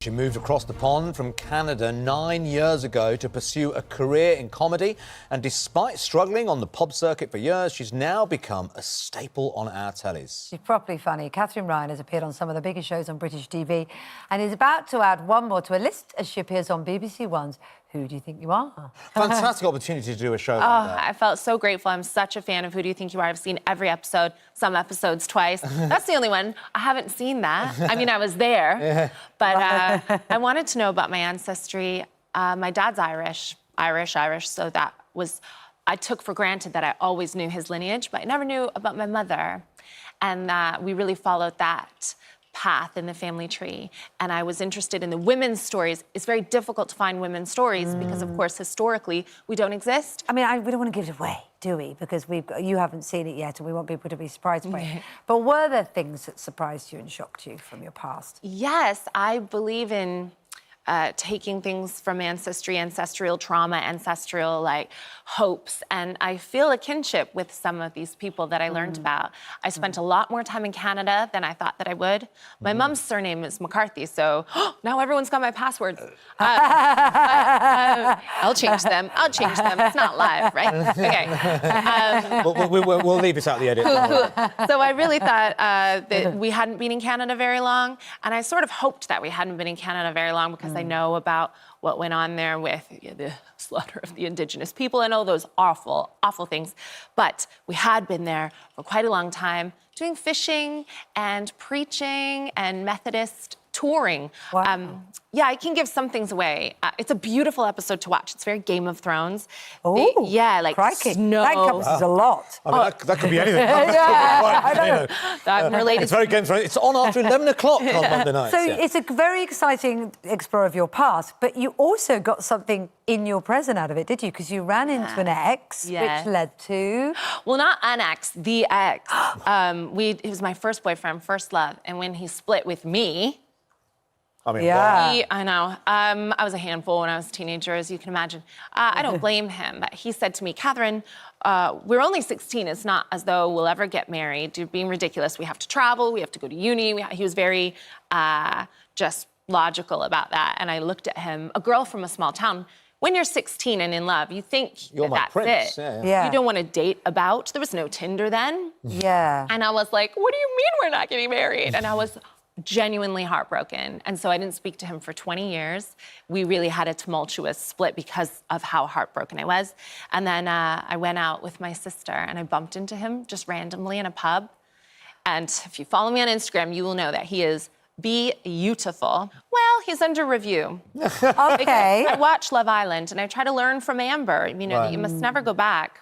She moved across the pond from Canada 9 years ago to pursue a career in comedy. And despite struggling on the pub circuit for years, she's now become a staple on our tellies. She's properly funny. Katherine Ryan has appeared on some of the biggest shows on British TV and is about to add one more to a list as she appears on BBC One's Who Do You Think You Are? Fantastic opportunity to do a show like that. I felt so grateful. I'm such a fan of Who Do You Think You Are? I've seen every episode, some episodes twice. That's the only one. I haven't seen that. I mean, I was there, but I wanted to know about my ancestry. My dad's Irish, so that was, I took for granted that I always knew his lineage, but I never knew about my mother. And we really followed that path in the family tree. And I was interested in the women's stories. It's very difficult to find women's stories because, of course, historically, we don't exist. I mean, we don't want to give it away, do we? Because you haven't seen it yet and we want people to be surprised by it. But were there things that surprised you and shocked you from your past? Yes, I believe in taking things from ancestry, ancestral trauma, ancestral hopes, and I feel a kinship with some of these people that I learned about. I spent a lot more time in Canada than I thought that I would. My mom's surname is McCarthy, so now everyone's got my passwords. I'll change them. It's not live, right? Okay. We'll leave this out of the edit. So I really thought that we hadn't been in Canada very long, and I sort of hoped that we hadn't been in Canada very long because I know about what went on there with the slaughter of the Indigenous people and all those awful, awful things. But we had been there for quite a long time, doing fishing and preaching and Methodist touring. Wow. Yeah, I can give some things away. It's a beautiful episode to watch. It's very Game of Thrones. Oh, yeah, like crikey. snow. That covers a lot. I mean, that could be anything. I know. That related. It's very Game of Thrones. It's on after 11 o'clock on Monday nights. So it's a very exciting explore of your past, but you also got something in your present out of it, did you? Because you ran into an ex, which led to... Well, not an ex, the ex. He was my first boyfriend, first love, and when he split with me... I mean, I know. I was a handful when I was a teenager, as you can imagine. I don't blame him, but he said to me, Katherine, we're only 16. It's not as though we'll ever get married. You're being ridiculous. We have to travel. We have to go to uni. He was very just logical about that. And I looked at him, a girl from a small town. When you're 16 and in love, you think that's prince. it. Yeah. You don't want to date about. There was no Tinder then. Yeah. And I was like, what do you mean we're not getting married? And I was genuinely heartbroken. And so I didn't speak to him for 20 years. We really had a tumultuous split because of how heartbroken I was. And then I went out with my sister and I bumped into him just randomly in a pub. And if you follow me on Instagram, you will know that he is beautiful. Well, he's under review. Okay. I watch Love Island and I try to learn from Amber, that you must never go back.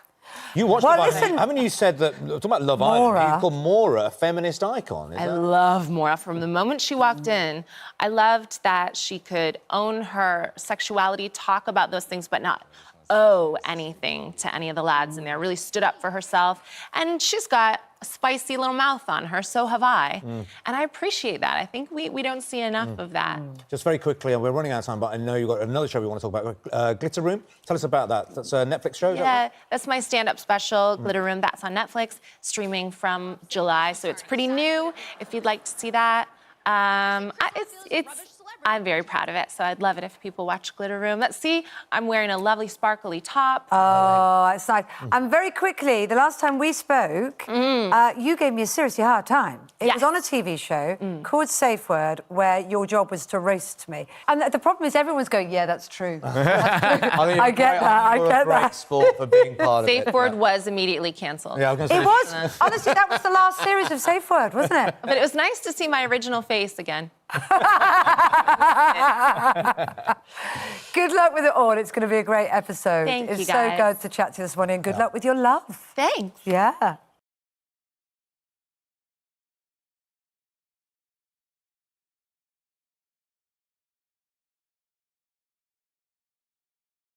You watched Love Island. Haven't you said that, talking about Love Island, you call Maura a feminist icon? I love Maura. From the moment she walked in, I loved that she could own her sexuality, talk about those things, but not owe anything to any of the lads in there. Really stood up for herself. And she's got a spicy little mouth on her, so have I. And I appreciate that. I think we don't see enough of that. Just very quickly, and we're running out of time, but I know you've got another show we want to talk about, Glitter Room. Tell us about that. That's a Netflix show, is that right? That's my stand-up special, Glitter Room. That's on Netflix, streaming from July, so it's pretty new, if you'd like to see that. I'm very proud of it, so I'd love it if people watch Glitter Room. Let's see, I'm wearing a lovely sparkly top. Oh, it's nice. And very quickly, the last time we spoke, you gave me a seriously hard time. It was on a TV show called Safe Word, where your job was to roast me. And the problem is everyone's going, yeah, that's true. I get that. Great sport for being part of it. Safe Word was immediately cancelled. Yeah, I was going It was. Honestly, that was the last series of Safe Word, wasn't it? But it was nice to see my original face again. Good luck with it all. It's going to be a great episode. Thank you, guys. It's so good to chat to you this morning. Good luck with your love. Thanks. Yeah.